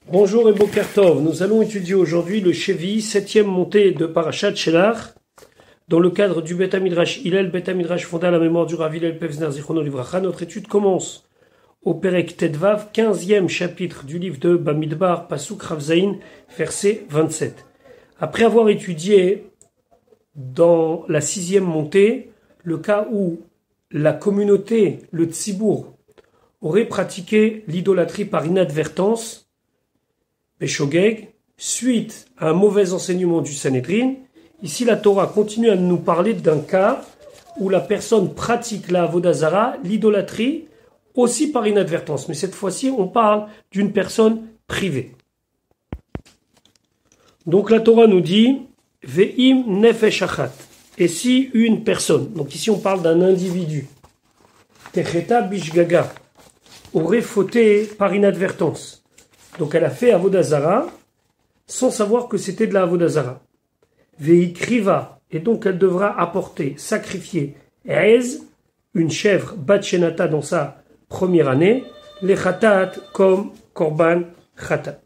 Bonjour et Boker Tov. Nous allons étudier aujourd'hui le Shevi, 7e montée de Parashat Shelach, dans le cadre du Bet HaMidrash Hillel, Bet HaMidrash fondé à la mémoire du Rav Hillel Pevzner Zichrono Livracha. Notre étude commence au Perek Tedvav, 15e chapitre du livre de Bamidbar, Pasuk Rav Zayin, verset 27. Après avoir étudié dans la 6e montée le cas où la communauté, le Tzibour, aurait pratiqué l'idolâtrie par inadvertance, Beshogeg, suite à un mauvais enseignement du Sanhédrin, ici la Torah continue à nous parler d'un cas où la personne pratique la Avodah Zara, l'idolâtrie, aussi par inadvertance. Mais cette fois-ci, on parle d'une personne privée. Donc la Torah nous dit Ve'im nefesh achat. Et si une personne, donc ici on parle d'un individu, Techeta bishgaga, aurait fauté par inadvertance. Donc elle a fait Avodah Zara sans savoir que c'était de la Avodah Zara. Veikriva, et donc elle devra apporter, sacrifier Ez, une chèvre bat shenata dans sa première année, les khatat comme korban khatat.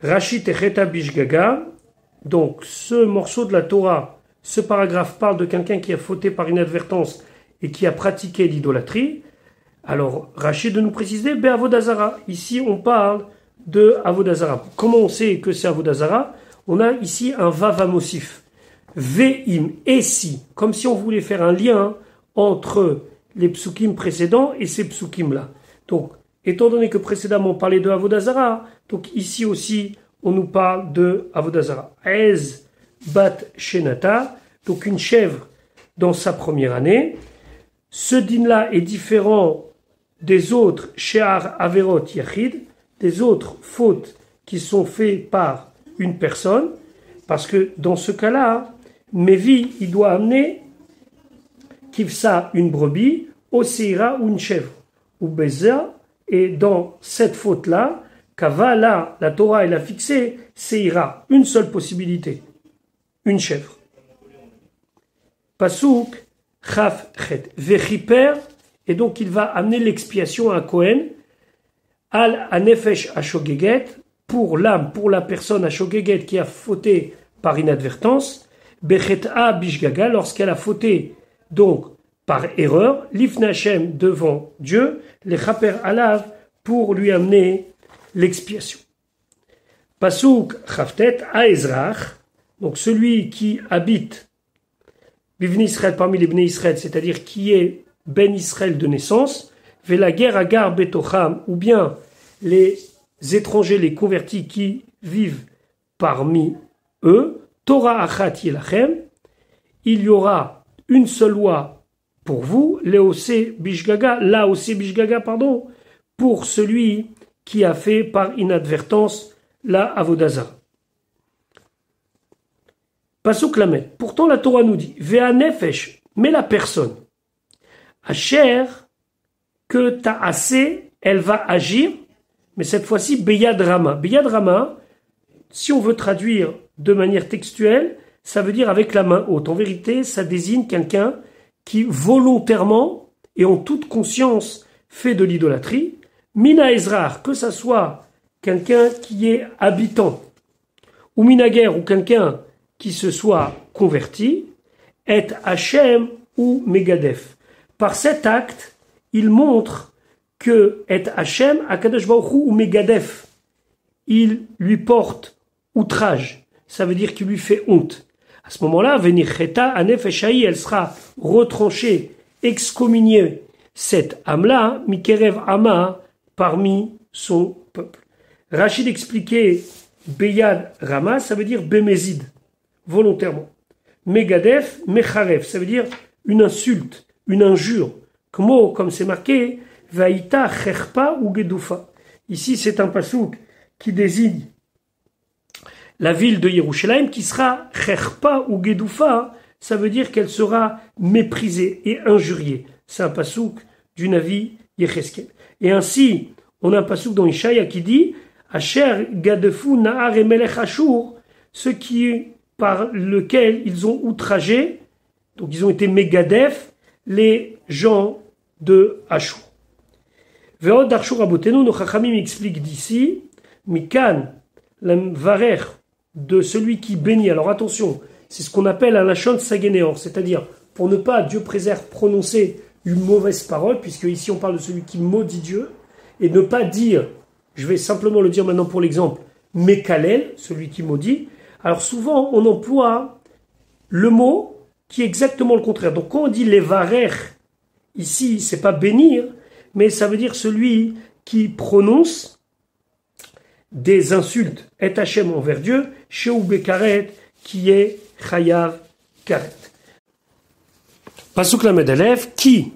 Rashi techeta bishgaga, donc ce morceau de la Torah, ce paragraphe parle de quelqu'un qui a fauté par inadvertance et qui a pratiqué l'idolâtrie. Alors, Rachid de nous préciser, Avodah Zara. Ici, on parle de Avodah Zara. Comment on sait que c'est Avodah Zara? On a ici un vav amosif. Ve'im, et si. Comme si on voulait faire un lien entre les psukim précédents et ces psukim-là. Donc, étant donné que précédemment on parlait de Avodah Zara, donc ici aussi, on nous parle de Avodah Zara. Ez bat shenata, donc une chèvre dans sa première année. Ce din-là est différent des autres She'ar Averot Yachid, des autres fautes qui sont faites par une personne, parce que dans ce cas-là, Mevi, il doit amener Kivsa, une brebis, Oseira, ou une chèvre, ou Beza, et dans cette faute-là, Kavala, la Torah, elle a fixé, Seira, une seule possibilité, une chèvre. Pasuk, Chaf Chet, Vechiper, et donc il va amener l'expiation à Kohen, Al Anefesh Ashogeget, pour l'âme, pour la personne Ashogeget qui a fauté par inadvertance, Bechet'a Bishgaga, lorsqu'elle a fauté donc par erreur, Lifne Hashem devant Dieu, les Chaper Alav, pour lui amener l'expiation. Pasuk Chavtet Aezrach, donc celui qui habite Bivni Israël parmi les Bnei Israël, c'est-à-dire qui est Ben Israël de naissance, Velager Agar Betocham, ou bien les étrangers, les convertis qui vivent parmi eux, Torah Achat Yelachem, il y aura une seule loi pour vous, Leose Bishgaga, pardon, pour celui qui a fait par inadvertance la Avodah Zara. Pasuk Lamed. Pourtant la Torah nous dit Vea Nefesh, mais la personne Asher, que t'as assez, elle va agir, mais cette fois-ci Beyad Rama. Beyad Rama, si on veut traduire de manière textuelle, ça veut dire avec la main haute. En vérité, ça désigne quelqu'un qui volontairement et en toute conscience fait de l'idolâtrie. Mina Ezrar, que ça soit quelqu'un qui est habitant, ou Minager, ou quelqu'un qui se soit converti, et Hachem ou Megadef. Par cet acte, il montre que et Hachem, Akadosh Baruch Hu ou Megadef, il lui porte outrage. Ça veut dire qu'il lui fait honte. À ce moment-là, Venicheta Anefeshaï, elle sera retranchée, excommuniée, cette âme-là, Mikerev Ama, parmi son peuple. Rachid expliquait Beyad Rama, ça veut dire Bemezid, volontairement. Megadef, Mecharev, ça veut dire une insulte, une injure. Comme c'est marqué, Vaïta Cherpa ou Gedufa. Ici, c'est un pasouk qui désigne la ville de Yerushalayim qui sera Cherpa ou Gedufa, ça veut dire qu'elle sera méprisée et injuriée. C'est un pasouk du Navi Yecheskel. Et ainsi, on a un pasouk dans Ishaïa qui dit Asher Gadefu Nahar et Melech Ashur, ce qui par lequel ils ont outragé, donc ils ont été Megadef, les gens de Ashur. Ve'od Darshu Rabotenu, nos Chachamim expliquent d'ici, Mikan, l'Varer, de celui qui bénit. Alors attention, c'est ce qu'on appelle un Lachon Sagenéor, c'est-à-dire, pour ne pas, Dieu préserve, prononcer une mauvaise parole, puisque ici on parle de celui qui maudit Dieu, et ne pas dire, je vais simplement le dire maintenant pour l'exemple, Mekalel, celui qui maudit. Alors souvent, on emploie le mot qui est exactement le contraire. Donc quand on dit les varer, ici, c'est pas bénir, mais ça veut dire celui qui prononce des insultes, et Hachem envers Dieu, Sheu Bekaret, qui est Chayav Karet. Pasuk Lamed Aleph, qui,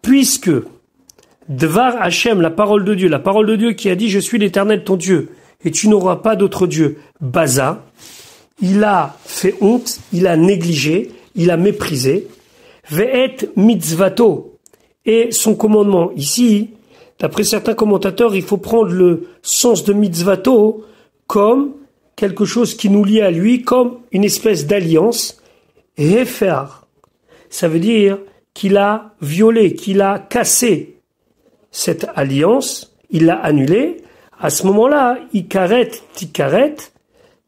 puisque Dvar Hachem, la parole de Dieu qui a dit je suis l'Éternel ton Dieu, et tu n'auras pas d'autre Dieu, Baza, il a fait honte, il a négligé, il a méprisé, Ve'et mitzvato, et son commandement. Ici, d'après certains commentateurs, il faut prendre le sens de mitzvato comme quelque chose qui nous lie à lui, comme une espèce d'alliance. Hefer, ça veut dire qu'il a violé, qu'il a cassé cette alliance, il l'a annulée. À ce moment-là, ikaret, tikaret,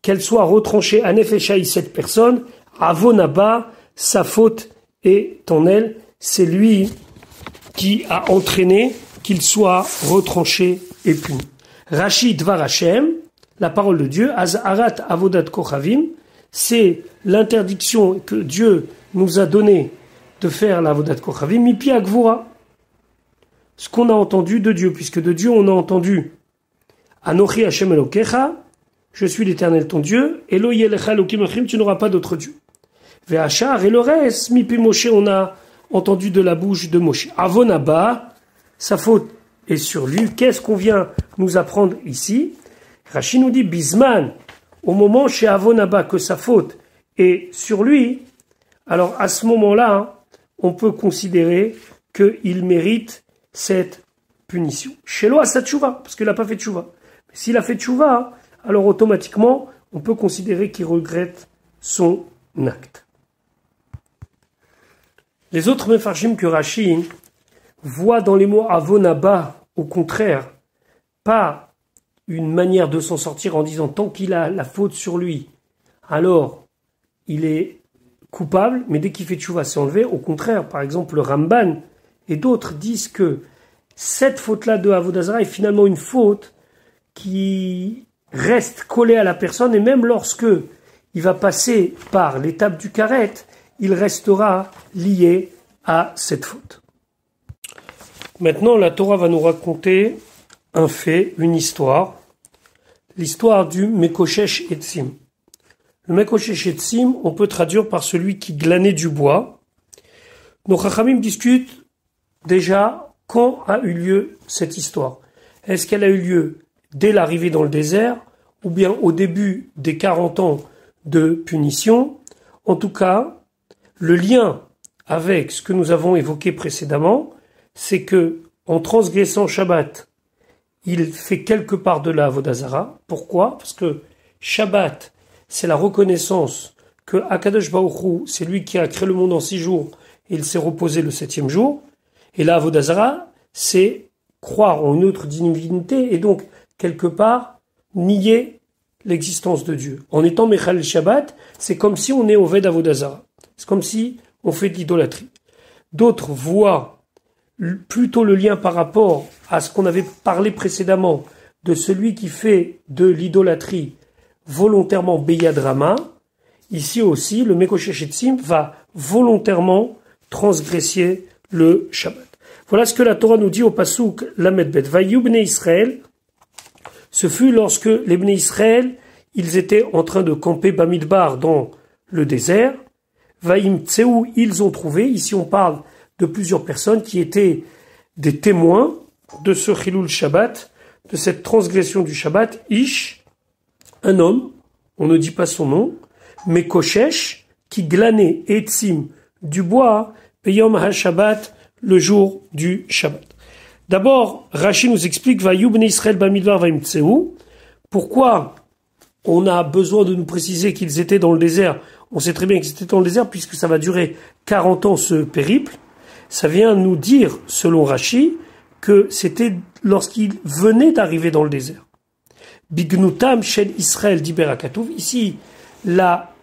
qu'elle soit retranchée à Nefeshai, cette personne, avonaba, sa faute est en elle, c'est lui qui a entraîné qu'il soit retranché et puni. Rashi Dvar Hashem, la parole de Dieu, Azarat Avodat Kochavim, c'est l'interdiction que Dieu nous a donnée de faire l'Avodat Kochavim, Mipi Agvura, ce qu'on a entendu de Dieu, puisque de Dieu on a entendu Anochi Hashem Elokecha, je suis l'Éternel ton Dieu, Elo Yelecha Elokim Achim, tu n'auras pas d'autre Dieu. Ve'achar, et le reste, Mipi Moshe, on a entendu de la bouche de Moshe. Avonaba, sa faute est sur lui. Qu'est-ce qu'on vient nous apprendre ici? Rashi nous dit, Bisman, au moment chez Avonaba que sa faute est sur lui, alors à ce moment-là, on peut considérer qu'il mérite cette punition. Chez lui, sa tchouva, parce qu'il n'a pas fait tchouva. Mais s'il a fait tchouva, alors automatiquement, on peut considérer qu'il regrette son acte. Les autres mefarshim que Rashi voient dans les mots avonaba, au contraire, pas une manière de s'en sortir en disant tant qu'il a la faute sur lui, alors il est coupable, mais dès qu'il fait tchouva, c'est enlevé. Au contraire, par exemple, le Ramban et d'autres disent que cette faute-là de Avodazara est finalement une faute qui reste collée à la personne, et même lorsque il va passer par l'étape du karet, il restera lié à cette faute. Maintenant, la Torah va nous raconter un fait, une histoire, l'histoire du Mekoshesh Etzim. Le Mekoshesh Etzim, on peut traduire par celui qui glanait du bois. Nos Chachamim discutent déjà quand a eu lieu cette histoire. Est-ce qu'elle a eu lieu dès l'arrivée dans le désert ou bien au début des 40 ans de punition? En tout cas, le lien avec ce que nous avons évoqué précédemment, c'est que en transgressant Shabbat, il fait quelque part de la Avodazara. Pourquoi? Parce que Shabbat, c'est la reconnaissance que Akadosh Baruch Hu, c'est lui qui a créé le monde en 6 jours, et il s'est reposé le 7e jour. Et la Avodazara, c'est croire en une autre divinité, et donc, quelque part, nier l'existence de Dieu. En étant Mechal Shabbat, c'est comme si on est au Ved Avodazara. C'est comme si on fait de l'idolâtrie. D'autres voient plutôt le lien par rapport à ce qu'on avait parlé précédemment de celui qui fait de l'idolâtrie volontairement Beyadrama. Ici aussi, le Mekoshesh Etzim va volontairement transgresser le Shabbat. Voilà ce que la Torah nous dit au Pasuk Lamed Bet. Vayu Bnei Israël. Ce fut lorsque les Bnei Israël, ils étaient en train de camper Bamidbar dans le désert. Vaïm Tseou, ils ont trouvé. Ici, on parle de plusieurs personnes qui étaient des témoins de ce Chilul Shabbat, de cette transgression du Shabbat. Ish, un homme, on ne dit pas son nom, mais Koshesh, qui glanait Etzim du bois, Peyom HaShabbat, le jour du Shabbat. D'abord, Rashi nous explique Vayu Bnei Israël Bamidbar Vaïm Tseou. Pourquoi on a besoin de nous préciser qu'ils étaient dans le désert? On sait très bien qu'ils étaient dans le désert puisque ça va durer 40 ans ce périple. Ça vient nous dire, selon Rashi, que c'était lorsqu'il venait d'arriver dans le désert. Bignutam shel Israël diberakatouv. Ici, la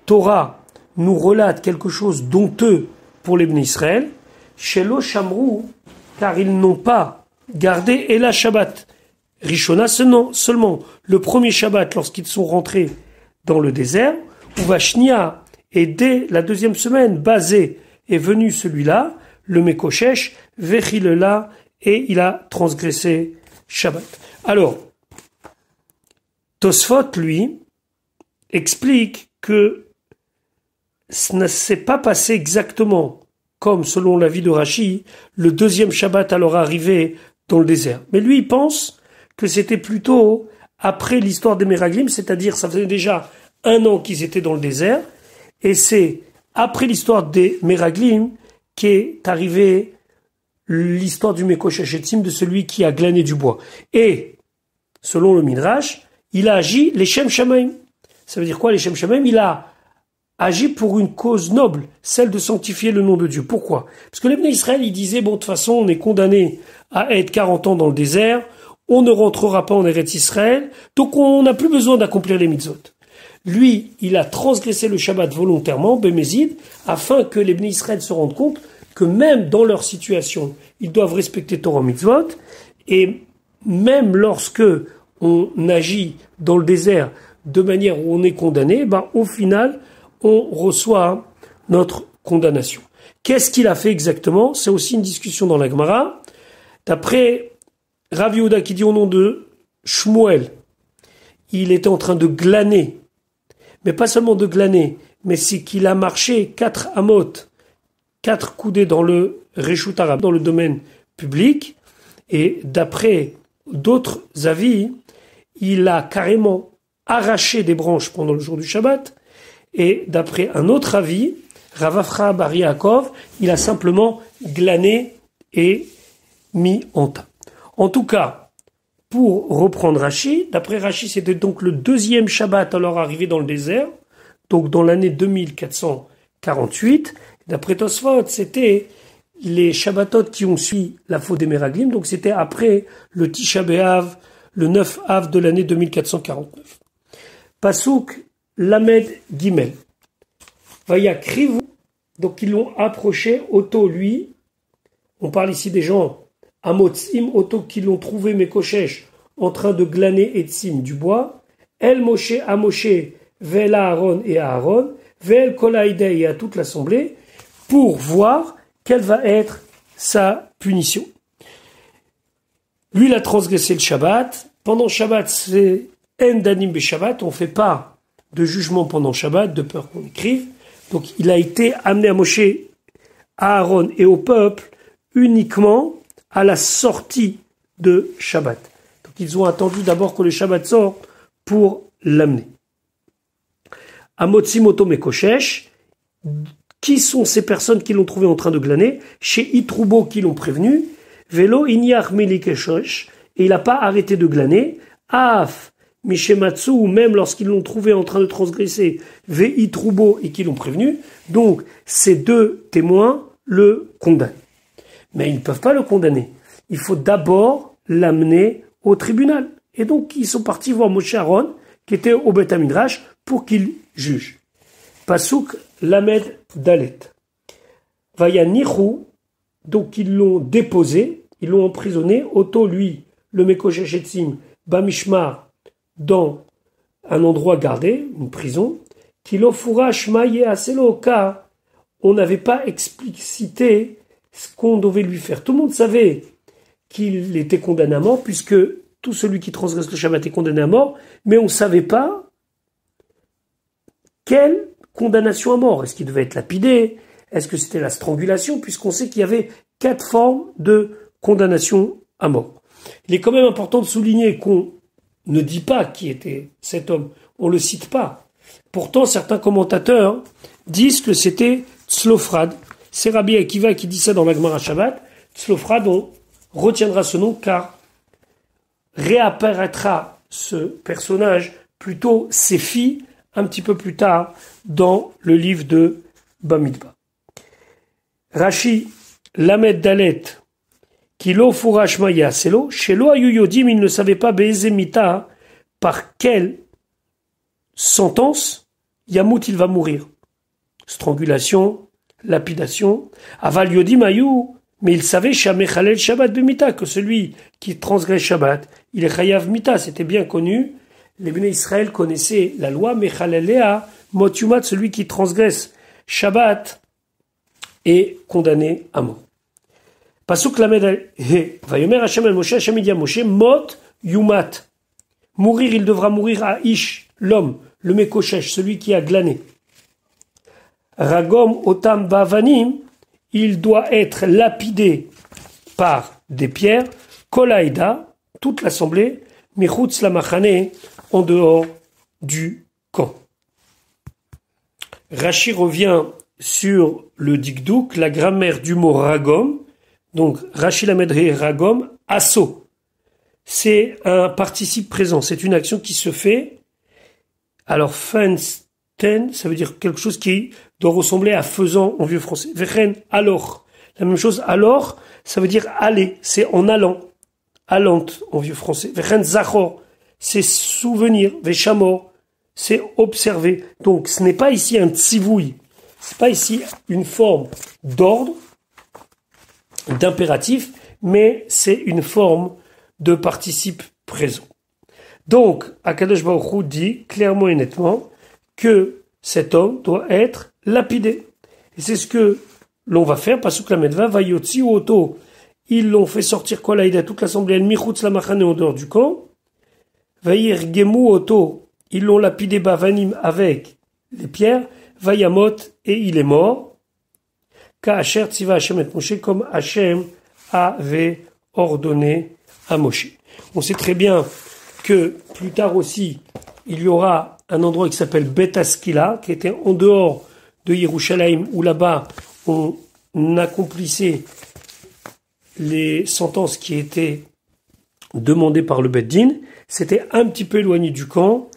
Torah nous relate quelque chose d'honteux pour les Bnei Israël. Shelo Shamrou, car ils n'ont pas gardé Ela Shabbat. Rishona, seulement le premier Shabbat lorsqu'ils sont rentrés dans le désert, ou Vashnia, et dès la deuxième semaine, Bazé est venu celui-là, le Mekoshesh, Vechilela, et il a transgressé Shabbat. Alors, Tosfot, lui, explique que ce ne s'est pas passé exactement comme, selon l'avis de Rashi, le deuxième Shabbat à leur arrivée dans le désert. Mais lui, il pense que c'était plutôt après l'histoire des Meraglim, c'est-à-dire ça faisait déjà 1 an qu'ils étaient dans le désert, et c'est après l'histoire des Meraglim qu'est arrivée l'histoire du Mekoshesh Etzim, de celui qui a glané du bois. Et, selon le Midrash, il a agi les Shem Shamaim. Ça veut dire quoi les Shem Shamaim? Il a agi pour une cause noble, celle de sanctifier le nom de Dieu. Pourquoi? Parce que les Bnei Israël, ils disaient, bon, de toute façon, on est condamné à être 40 ans dans le désert, on ne rentrera pas en Eretz Israël, donc on n'a plus besoin d'accomplir les mitzvot. Lui, il a transgressé le Shabbat volontairement, Bémézid, afin que les Bnei Israël se rendent compte que même dans leur situation, ils doivent respecter Torah mitzvot, et même lorsque on agit dans le désert de manière où on est condamné, au final, on reçoit notre condamnation. Qu'est-ce qu'il a fait exactement? C'est aussi une discussion dans la Gemara. D'après Rav Yehuda qui dit au nom de Shmuel, il était en train de glaner, mais pas seulement de glaner, mais c'est qu'il a marché 4 amot, 4 coudées dans le Reshut Arabe, dans le domaine public, et d'après d'autres avis, il a carrément arraché des branches pendant le jour du Shabbat, et d'après un autre avis, Rav Afra bar Yaakov, il a simplement glané et mis en tas. En tout cas, pour reprendre Rashi, d'après Rashi, c'était donc le deuxième Shabbat à leur arrivée dans le désert, donc dans l'année 2448. D'après Tosfot, c'était les Shabbatot qui ont suivi la faute des Meraglim, donc c'était après le Tisha B'Av, le 9 Av de l'année 2449. Pasuk Lamed Gimel. Vaya Krivu, donc ils l'ont approché, Otto lui, on parle ici des gens, Amotzim, Otto qui l'ont trouvé Mekoshesh en train de glaner Etzim du bois, El Moshe à Moshe, Vel Aaron et à Aaron, Vel Kolaïde et à toute l'assemblée, pour voir quelle va être sa punition. Lui, il a transgressé le Shabbat. Pendant Shabbat, c'est En Danim Be Shabbat, on ne fait pas de jugement pendant Shabbat, de peur qu'on écrive. Donc, il a été amené à Moshe, à Aaron et au peuple uniquement à la sortie de Shabbat. Donc, ils ont attendu d'abord que le Shabbat sorte pour l'amener. Amotsim Oto Mekoshesh, qui sont ces personnes qui l'ont trouvé en train de glaner? Chez Itroubo qui l'ont prévenu, Velo Inyar Melikeshosh, et il n'a pas arrêté de glaner, Af Mishematsu, ou même lorsqu'ils l'ont trouvé en train de transgresser, Ve Itroubo et qui l'ont prévenu. Donc, ces deux témoins le condamnent. Mais ils ne peuvent pas le condamner. Il faut d'abord l'amener au tribunal. Et donc, ils sont partis voir Moshe Aaron, qui était au Beth Midrash, pour qu'il juge. Pasuk Lamed Dalet. Vaya Nichou, donc ils l'ont déposé, ils l'ont emprisonné. Otto, lui, le Mekoshesh Etzim, Bamishmar, dans un endroit gardé, une prison, Kilo Furash Maye Aselo, car on n'avait pas explicité ce qu'on devait lui faire. Tout le monde savait qu'il était condamné à mort, puisque tout celui qui transgresse le Shabbat est condamné à mort, mais on ne savait pas quelle condamnation à mort. Est-ce qu'il devait être lapidé? Est-ce que c'était la strangulation? Puisqu'on sait qu'il y avait 4 formes de condamnation à mort. Il est quand même important de souligner qu'on ne dit pas qui était cet homme. On ne le cite pas. Pourtant, certains commentateurs disent que c'était Tzlofrad. C'est Rabbi Akiva qui dit ça dans la Gemara Shabbat. Tzlofrad, on retiendra ce nom car réapparaîtra ce personnage, plutôt ses filles, un petit peu plus tard dans le livre de Bamidbar. Rashi, Lamed Dalet, Kilo Furash Maya Selo, Shelo Ayuyodim, il ne savait pas Bezemita, par quelle sentence Yamout il va mourir. Strangulation, lapidation. Aval Yodim Ayou, mais il savait Shamechalel Shabbat Bemita, que celui qui transgresse Shabbat, il est Chayav Mita, c'était bien connu. Les Bnei Israël connaissaient la loi, Mechalelea, Mot Yumat, celui qui transgresse Shabbat est condamné à mort. Pasuk Lamed Vayomer Hashem el Moshe, Hashem dit à Moshe, Mot Yumat. Mourir, il devra mourir à Ish, l'homme, le Mekoshesh, celui qui a glané. Ragom Otam Bavanim, il doit être lapidé par des pierres, Kolaïda, toute l'assemblée, Michutz Lamachane, en dehors du camp. Rashi revient sur le dikdouk, la grammaire du mot ragom, donc Rashi Lamedri ragom, asso. C'est un participe présent, c'est une action qui se fait. Alors, fensten, ça veut dire quelque chose qui doit ressembler à faisant en vieux français. Vechen, alors. La même chose, alors, ça veut dire aller, c'est en allant. Allante en vieux français. Vechen zachor, c'est souvenir. Vechamor, c'est observer. Donc, ce n'est pas ici un tsivouille. C'est pas ici une forme d'ordre, d'impératif, mais c'est une forme de participe présent. Donc, Akadosh Baruch Hu dit clairement et nettement que cet homme doit être lapidé. Et c'est ce que l'on va faire. Pasuk la medva, vayotzi ou auto. Ils l'ont fait sortir Kolaïda, toute l'assemblée, el michutz la machane en dehors du camp. Vayir gemu auto. Ils l'ont lapidé bavanim avec les pierres. Vayamot, et il est mort. Ka asher tziva Hashem et Moshe, comme Hashem avait ordonné à Moshe. On sait très bien que plus tard aussi, il y aura un endroit qui s'appelle Bet Askila, qui était en dehors de Yerushalayim, où là-bas on accomplissait les sentences qui étaient demandées par le Bet Din. C'était un petit peu éloigné du camp,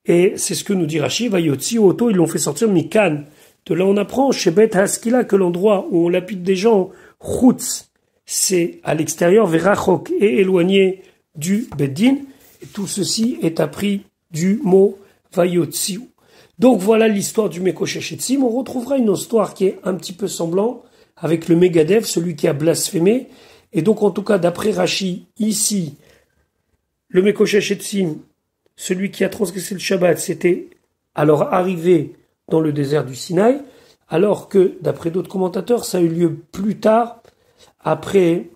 et c'est ce que nous dit Rashi, Vayotzi Oto, ils l'ont fait sortir Mikan. De là on apprend chez Bet Askila que l'endroit où on lapide des gens, Chutz, c'est à l'extérieur, Verachok, et éloigné du Bet Din. Et tout ceci est appris du mot Vayotziu. Donc voilà l'histoire du Mekoshesh Etzim. On retrouvera une histoire qui est un petit peu semblant avec le Megadev, celui qui a blasphémé. Et donc en tout cas d'après Rashi, ici, le Mekoshesh Etzim, celui qui a transgressé le Shabbat, c'était alors arrivé dans le désert du Sinaï, alors que d'après d'autres commentateurs, ça a eu lieu plus tard, après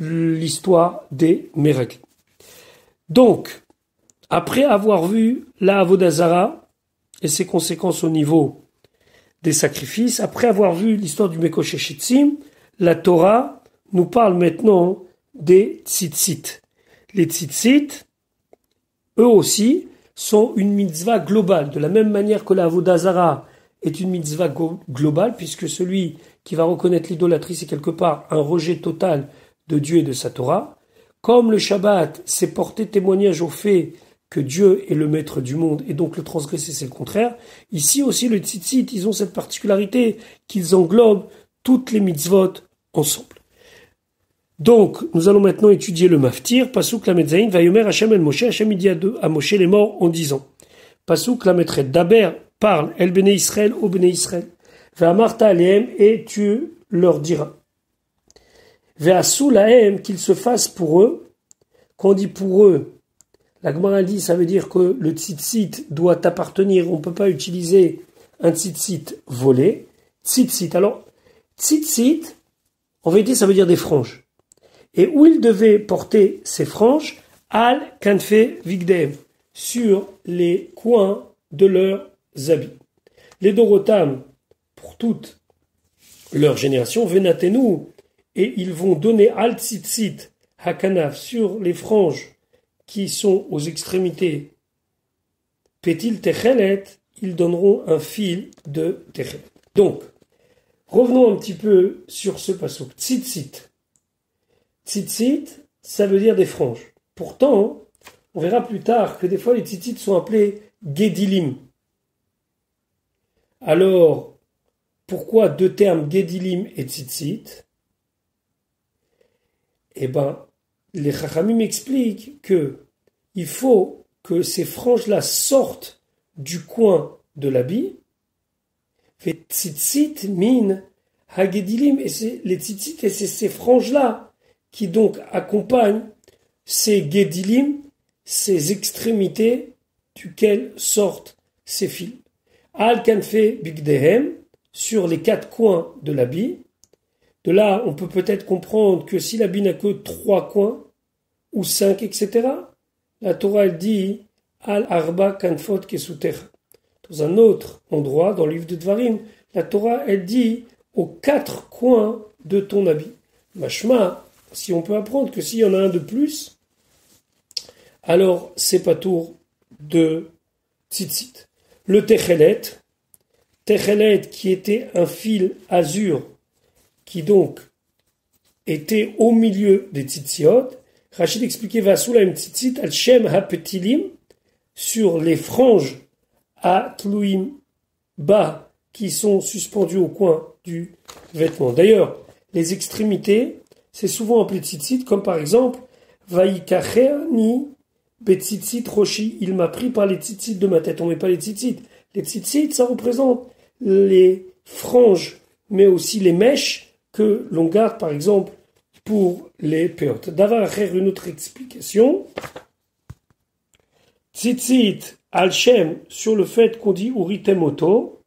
l'histoire des Meraglim. Donc, après avoir vu la Avodah Zara et ses conséquences au niveau des sacrifices, après avoir vu l'histoire du Mekoshesh Etzim, la Torah nous parle maintenant des tzitzit. Les tzitzit, eux aussi, sont une mitzvah globale, de la même manière que la Avodah Zara est une mitzvah globale, puisque celui qui va reconnaître l'idolâtrie, c'est quelque part un rejet total de Dieu et de sa Torah. Comme le Shabbat, c'est porter témoignage au fait que Dieu est le maître du monde et donc le transgresser, c'est le contraire. Ici aussi, le tzitzit, ils ont cette particularité qu'ils englobent toutes les mitzvot ensemble. Donc, nous allons maintenant étudier le maftir. Pasuk la medzaïn, vayomer Hashem el Moshe, Hashem dit à Moshe les morts en disant. Pasuk la metret, Daber parle, el bene Israël, au bene Israël. Ve'amarta alehem, et tu leur diras. Ve'asu lahem, qu'ils se fassent pour eux. Quand on dit pour eux, la Gemara dit, ça veut dire que le tzitzit doit appartenir, on ne peut pas utiliser un tzitzit volé. Tzitzit, alors, tzitzit, en vérité, ça veut dire des franges. Et où ils devaient porter ces franges, al kanfe vigdeem, sur les coins de leurs habits. Les Dorotam, pour toute leur génération, venatenu, et ils vont donner al tzitzit hakanaf sur les franges qui sont aux extrémités, pétil techelet, ils donneront un fil de techelet. Donc, revenons un petit peu sur ce pasuk. Tzitzit. Tzitzit, ça veut dire des franges. Pourtant, on verra plus tard que des fois les tzitzit sont appelés gedilim. Alors, pourquoi deux termes gedilim et tzitzit? Eh ben, les Chachamim m'expliquent que il faut que ces franges-là sortent du coin de l'habit. Fait tzitzit min hagedilim, et c'est les tzitzit, et c'est ces franges-là qui donc accompagnent ces gedilim, ces extrémités duquel sortent ces fils. Al kanfe bigdehem, sur les 4 coins de l'habit. De là, on peut peut-être comprendre que si l'habit n'a que 3 coins, ou 5, etc., la Torah, elle dit Al arba kanfot kesutecha. Dans un autre endroit, dans le livre de Dvarim, la Torah, elle dit aux 4 coins de ton habit. Mashma, si on peut apprendre que s'il y en a un de plus, alors c'est pas tour de tzitzit. Le techelet qui était un fil azur, qui donc était au milieu des tzitziot. Rachid expliquait Vasulaim tzitzit al shem hapetilim, sur les franges à tluim bas qui sont suspendues au coin du vêtement. D'ailleurs, les extrémités, c'est souvent appelé tzitzit, comme par exemple Vaïkacherni betzitzit roshi, il m'a pris par les tzitzit de ma tête. On met pas les tzitzit. Les tzitzit, ça représente les franges, mais aussi les mèches que l'on garde, par exemple, pour les péotes. D'avoir une autre explication. Tzitzit al-shem, sur le fait qu'on dit uritemoto,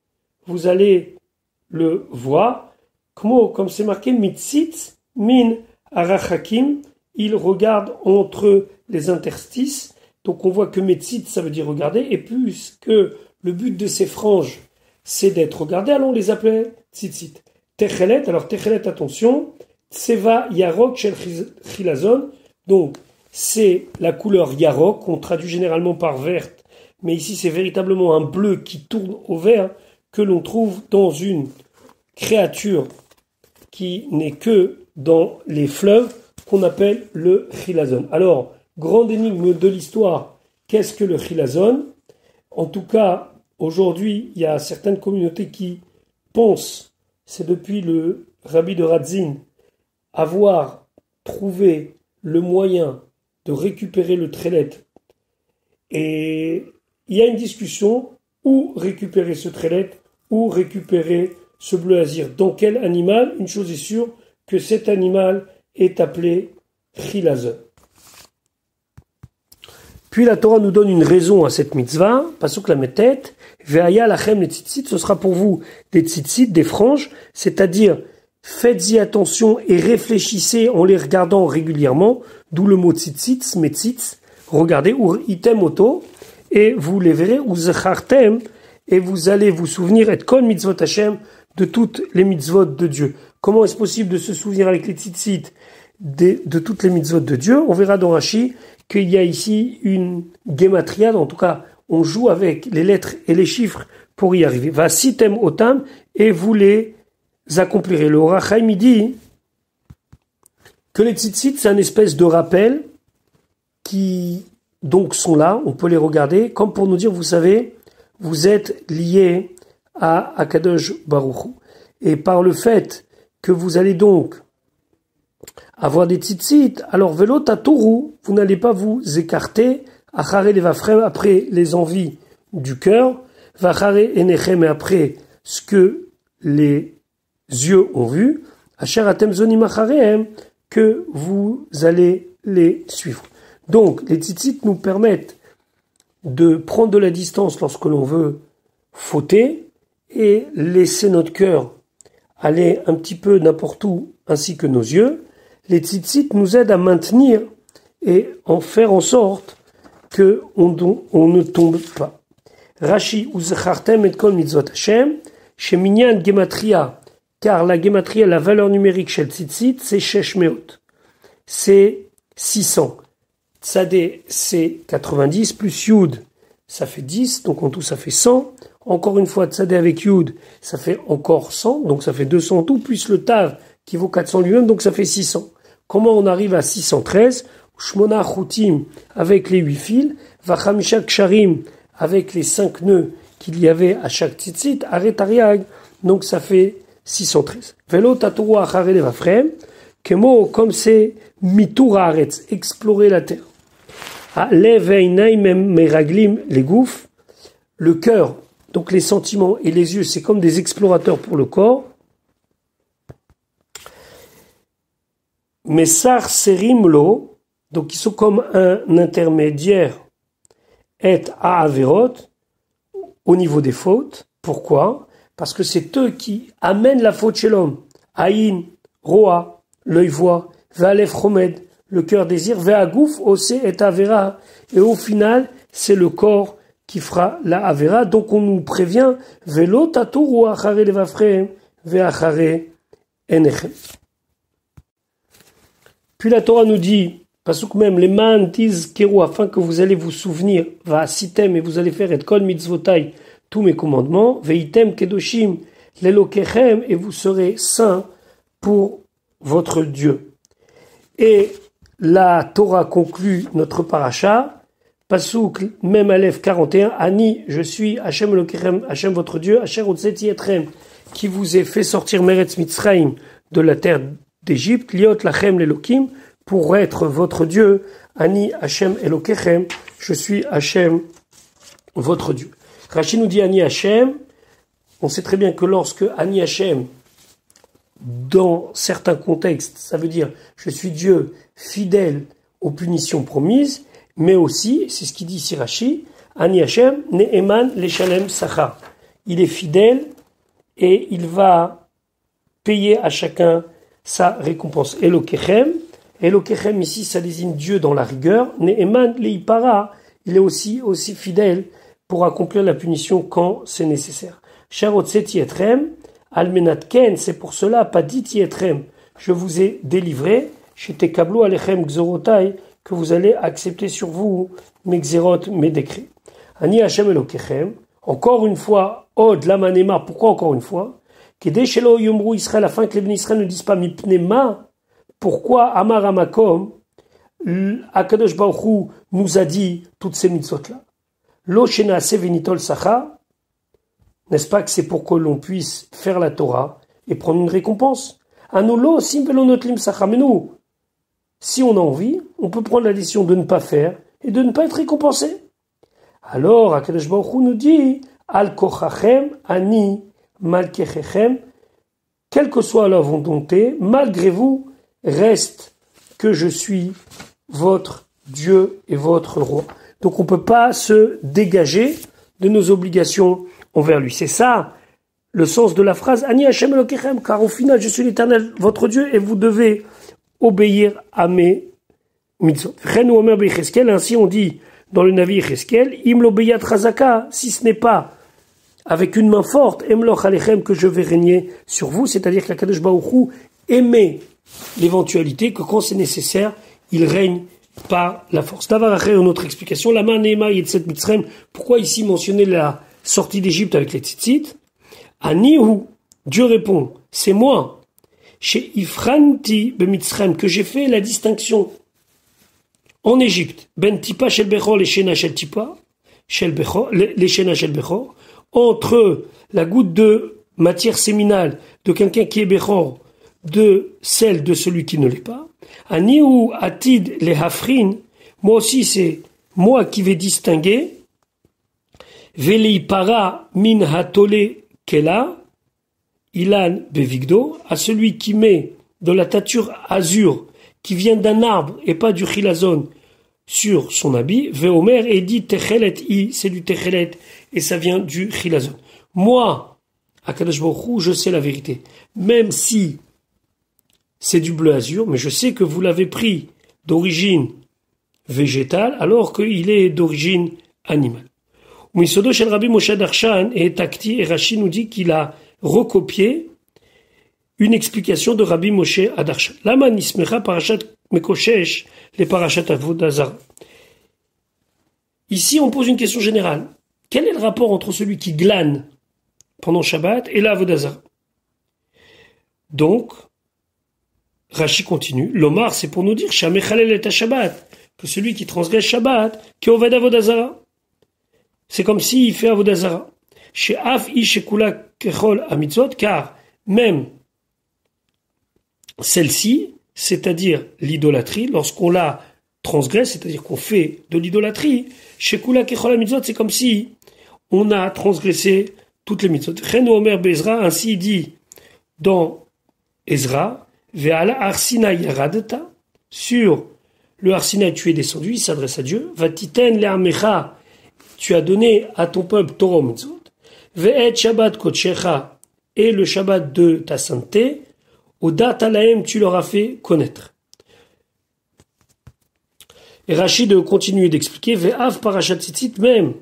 vous allez le voir, comme c'est marqué, mitzit min arachakim, il regarde entre les interstices, donc on voit que metzit, ça veut dire regarder, et puisque le but de ces franges, c'est d'être regardé, alors on les appelait tzitzit. Techelet, alors techelet, attention, tseva yarok shel chilazon, donc c'est la couleur yarok, qu'on traduit généralement par verte, mais ici c'est véritablement un bleu qui tourne au vert, que l'on trouve dans une créature qui n'est que dans les fleuves, qu'on appelle le chilazon. Alors, grande énigme de l'histoire, qu'est-ce que le chilazon? En tout cas, aujourd'hui, il y a certaines communautés qui pensent, c'est depuis le rabbi de Radzin, avoir trouvé le moyen de récupérer le trélet. Et il y a une discussion, où récupérer ce trélet, où récupérer ce bleu azir. Dans quel animal? Une chose est sûre, que cet animal est appelé chilazon. Puis la Torah nous donne une raison à cette mitzvah, pasuk la metet, ve'aya lachem les tzitzit, ce sera pour vous des tzitzit, des franges, c'est-à-dire faites-y attention et réfléchissez en les regardant régulièrement, d'où le mot tzitzit, metzitz, regardez, ur item oto, et vous les verrez, ou zachartem, et vous allez vous souvenir, et kol mitzvot Hashem, de toutes les mitzvot de Dieu. Comment est-ce possible de se souvenir avec les tzitzit de toutes les mitzvot de Dieu? On verra dans Rashi qu'il y a ici une gematria, en tout cas, on joue avec les lettres et les chiffres pour y arriver. Va sitem otam, et vous les accomplirez. Le Or HaChaim dit que les tzitzit, c'est une espèce de rappel qui donc sont là, on peut les regarder, comme pour nous dire, vous savez, vous êtes liés à Akadosh Baruch Hu. Et par le fait que vous allez donc avoir des tzitzit, alors velo tatouru, vous n'allez pas vous écarter, achare levafrem, après les envies du cœur, vachare enechem, après ce que les yeux ont vu, asher atem zonim acharehem, que vous allez les suivre. Donc, les tzitzit nous permettent de prendre de la distance lorsque l'on veut fauter et laisser notre cœur aller un petit peu n'importe où, ainsi que nos yeux. Les tzitzit nous aident à maintenir et en faire en sorte que on ne tombe pas. Rashi uzachartem et kol mitzvot Hashem, chez Minyan gematria, car la gematria, la valeur numérique chez le tzitzit, c'est sheshmeot, c'est 600. Tzadé, c'est 90, plus Yud, ça fait 10, donc en tout ça fait 100. Encore une fois, Tzadé avec Yud, ça fait encore 100, donc ça fait 200 en tout, plus le Tav qui vaut 400 lui-même, donc ça fait 600. Comment on arrive à 613? Shmona Chutim avec les 8 fils, Vachamisha Ksharim avec les 5 nœuds qu'il y avait à chaque tzitzit, Aret Ariag, donc ça fait 613. Velo Tatoru Achare Levafrem, Kemo, comme c'est mitour haaretz, explorer la terre. Lev einaim meraglim, les gouffres, le cœur, donc les sentiments et les yeux, c'est comme des explorateurs pour le corps. Mais sar serimlo, donc ils sont comme un intermédiaire, et à averot, au niveau des fautes. Pourquoi? Parce que c'est eux qui amènent la faute chez l'homme. Aïn, roa, l'œil voit, valef chomed, le cœur désire, ve'agouf, osé et avera. Et au final, c'est le corps qui fera la avera. Donc on nous prévient, velo tatour achare levafreem, ve'achare enechem. Puis la Torah nous dit, parce que même les man disent kéro, afin que vous allez vous souvenir, va sitem, et vous allez faire et kol mitzvotai, tous mes commandements, veitem kedoshim lelokechem, et vous serez saints pour votre Dieu. Et la Torah conclut notre paracha, Pasuk même Aleph 41, Ani, je suis Hachem Elokechem, Hachem votre Dieu, Asher Otzeti Etrem, qui vous ai fait sortir Meretz Mitzrayim de la terre d'Égypte, Liot Lachem l'Elokim, pour être votre Dieu, Ani Hachem Elokechem, je suis Hachem votre Dieu. Rashi nous dit Ani Hachem, on sait très bien que lorsque Ani Hachem, dans certains contextes, ça veut dire je suis Dieu fidèle aux punitions promises, mais aussi, c'est ce qu'il dit ici Rashi, Ani Hachem Ne'eman Leshalem Sachar. Il est fidèle et il va payer à chacun sa récompense. Elokechem, Elokechem ici ça désigne Dieu dans la rigueur. Ne'eman Leipara, il est aussi fidèle pour accomplir la punition quand c'est nécessaire. Sharotzeti Etrem, Almenatken, c'est pour cela, pas dit Etrem, je vous ai délivré, chez Kablo Alechem Gzorotai, que vous allez accepter sur vous mes xérot, mes décrets. Ani Hachem Elokechem, encore une fois, Od Lamanema, pourquoi encore une fois? Kedei Shelo Yomru Israël, afin que les bénis Israël ne disent pas Mipnema, pourquoi Amar Amakom, Akadosh Baruch Hu nous a dit toutes ces mitzvot-là? Lo Shenase Venitol Sacha, n'est-ce pas que c'est pour que l'on puisse faire la Torah et prendre une récompense? Anulo Sim Velonotlim Sacha, mais nous, si on a envie, on peut prendre la décision de ne pas faire et de ne pas être récompensé. Alors, Akadosh Baruch Hu nous dit, Al kochachem ani malkechechem, quelle que soit la volonté, malgré vous, reste que je suis votre Dieu et votre roi. Donc on ne peut pas se dégager de nos obligations envers lui. C'est ça le sens de la phrase Ani Hachem Elokechem, car au final je suis l'Éternel, votre Dieu, et vous devez obéir à mes mitzvot. Ainsi on dit dans le Navi Yecheskel, Im lo beyat chazaka, si ce n'est pas avec une main forte, Emloch alechem, que je vais régner sur vous, c'est-à-dire qu'Akadosh Baruch Hu émet l'éventualité que quand c'est nécessaire, il règne par la force. D'avoir une autre explication, la main Neema Yetzet Mitzrayim, pourquoi ici mentionner la sortie d'Égypte avec les tzitzit? Anihu, Dieu répond, c'est moi, chez Ifranti Bemitzrayim, que j'ai fait la distinction en Égypte, Ben Tipa Shel Bechor, les Shena Shel Tipa, les Shena Shel Bechor, entre la goutte de matière séminale de quelqu'un qui est Bechor, de celle de celui qui ne l'est pas. Anihu Atid les Hafrin, moi aussi c'est moi qui vais distinguer, Velei Para Min Hatole Kela, Ilan Bevigdo, à celui qui met de la tâture azur, qui vient d'un arbre et pas du chilazon sur son habit, Veomer et dit Techelet I, c'est du Techelet et ça vient du chilazon. Moi, Akadosh Baruch Hu, je sais la vérité. Même si c'est du bleu azur, mais je sais que vous l'avez pris d'origine végétale alors qu'il est d'origine animale. Misodo shel Rabbi Moshe Darshan et Takti, et Rashi nous dit qu'il a recopié une explication de Rabbi Moshe Darshan. Lama nismecha parashat mekoshesh les parashat avodazara. Ici, on pose une question générale. Quel est le rapport entre celui qui glane pendant Shabbat et la avodazara? Donc, Rashi continue. L'Omar, c'est pour nous dire Shamechalel et Shabbat, que celui qui transgresse Shabbat, qui oved avodazara. C'est comme s'il fait avodazara. Chez Af Ishekula Kechol Amitzot, car même celle-ci, c'est-à-dire l'idolâtrie, lorsqu'on la transgresse, c'est-à-dire qu'on fait de l'idolâtrie, chez Kula Kechol mitzvot, c'est comme si on a transgressé toutes les mitzvot. Cheno Omer Bezra, ainsi il dit dans Ezra, Ve'ala Arsina Yaradta, sur le Arsina tu es descendu, il s'adresse à Dieu, Vatiten le'amecha, tu as donné à ton peuple Torah mitzvot, Ve'et Shabbat Kodshecha, et le Shabbat de ta sainteté, Odat alahem, tu leur as fait connaître. Et Rachid continue d'expliquer, Ve'av parashat tzitzit même,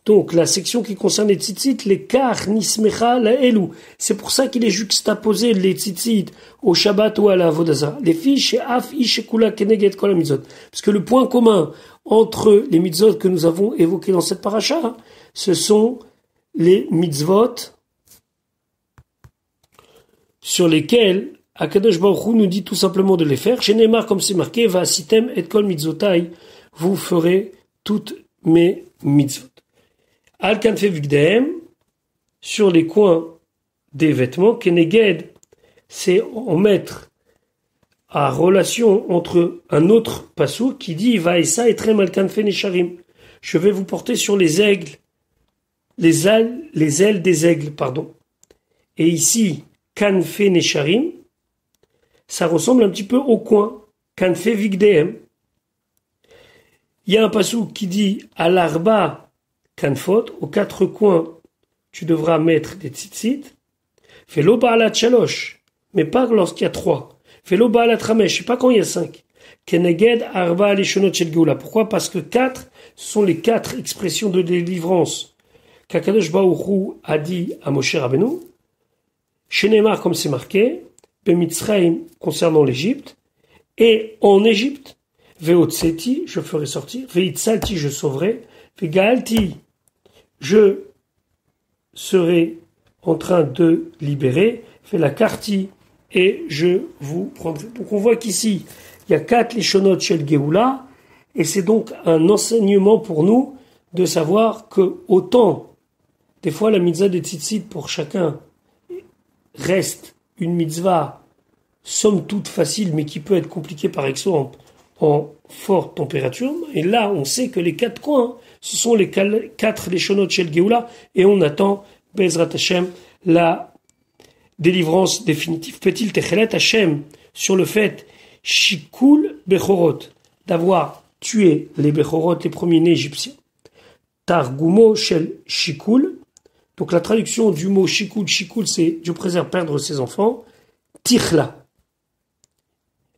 donc la section qui concerne les tzitzit, les kar nismecha la elou. C'est pour ça qu'il est juxtaposé les tzitzit au Shabbat ou à la Avodah. Les filles chez af ishekula keneged kol mitzvot. Parce que le point commun entre les mitzvot que nous avons évoqués dans cette paracha, ce sont les mitzvot sur lesquels Akadosh Baruch Hu nous dit tout simplement de les faire. Chez Neymar, comme c'est marqué, va sitem et kol mitzvotai, vous ferez toutes mes mitzvot. Al kanfe vigdehem, sur les coins des vêtements, keneged, c'est en mettre à relation entre un autre passou qui dit vaïsa et trem al kanfe nesharim. Je vais vous porter sur les aigles, les ailes des aigles, pardon. Et ici, kanfe nesharim, ça ressemble un petit peu au coin, kanfe vigdehem. Il y a un passou qui dit à l'arba kanfot, aux quatre coins, tu devras mettre des tzitzit. Fais-lo ba'alat shalosh, mais pas lorsqu'il y a 3. Fais-lo ba'alat ramesh, pas quand il y a 5. Keneged arba alishonot shel geoula. Pourquoi? Parce que 4 sont les 4 expressions de délivrance qu'Akadosh Baruch Hu a dit à Moshe Rabbeinu. Chez Neymar, comme c'est marqué, Bemitzraim, concernant l'Égypte, et en Égypte, Veotseti, je ferai sortir, Veitzalti, je sauverai, Vegaalti, je serai en train de libérer, fais la karti, et je vous prendrai. Donc on voit qu'ici, il y a 4 lishonot shel Geoula, et c'est donc un enseignement pour nous de savoir que autant, des fois la mitzvah des tzitzit pour chacun reste une mitzvah somme toute facile, mais qui peut être compliquée par exemple en forte température. Et là, on sait que les 4 coins, ce sont les 4 leshonot shel Geoula, et on attend, Bezrat Hashem, la délivrance définitive. Peut-il techelet Hashem sur le fait, shikul bechorot, d'avoir tué les bechorot, les premiers-nés égyptiens. Targumo shel shikul, donc la traduction du mot shikul, c'est Dieu préserve perdre ses enfants, tichla.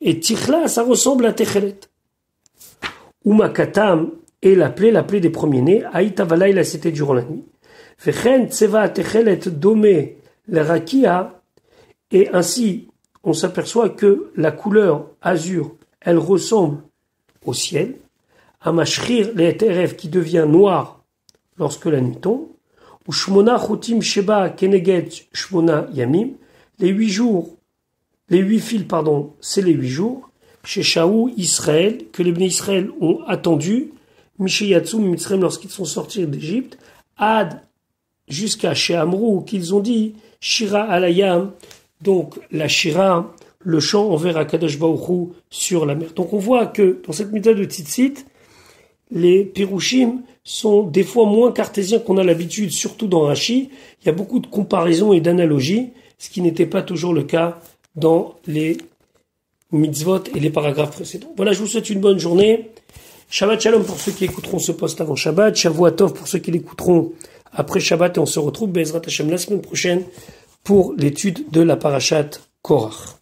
Et tichla, ça ressemble à techelet. Umakatam, et la plaie des premiers-nés, Aïtavala, c'était durant la nuit. Vechen tseva techelet domé le rakia, et ainsi on s'aperçoit que la couleur azur, elle ressemble au ciel. Amashrir le teref qui devient noir lorsque la nuit tombe. Ou shmona chotim sheba keneget shmona yamim, les 8 fils, c'est les 8 jours. Chez Shaou, Israël, que les bénis Israël ont attendu, Mishéyatsum, Mitzrayim, lorsqu'ils sont sortis d'Égypte, Ad, jusqu'à chez Amrou, qu'ils ont dit, Shira alayam, donc la Shira, le chant envers Akadosh Baruch Hu sur la mer. Donc on voit que dans cette mitzvah de tzitzit, les Pirushim sont des fois moins cartésiens qu'on a l'habitude, surtout dans Rashi. Il y a beaucoup de comparaisons et d'analogies, ce qui n'était pas toujours le cas dans les mitzvot et les paragraphes précédents. Voilà, je vous souhaite une bonne journée. Shabbat Shalom pour ceux qui écouteront ce post avant Shabbat. Shavua Tov pour ceux qui l'écouteront après Shabbat. Et on se retrouve, Bezrat Hashem, la semaine prochaine pour l'étude de la parashat Korach.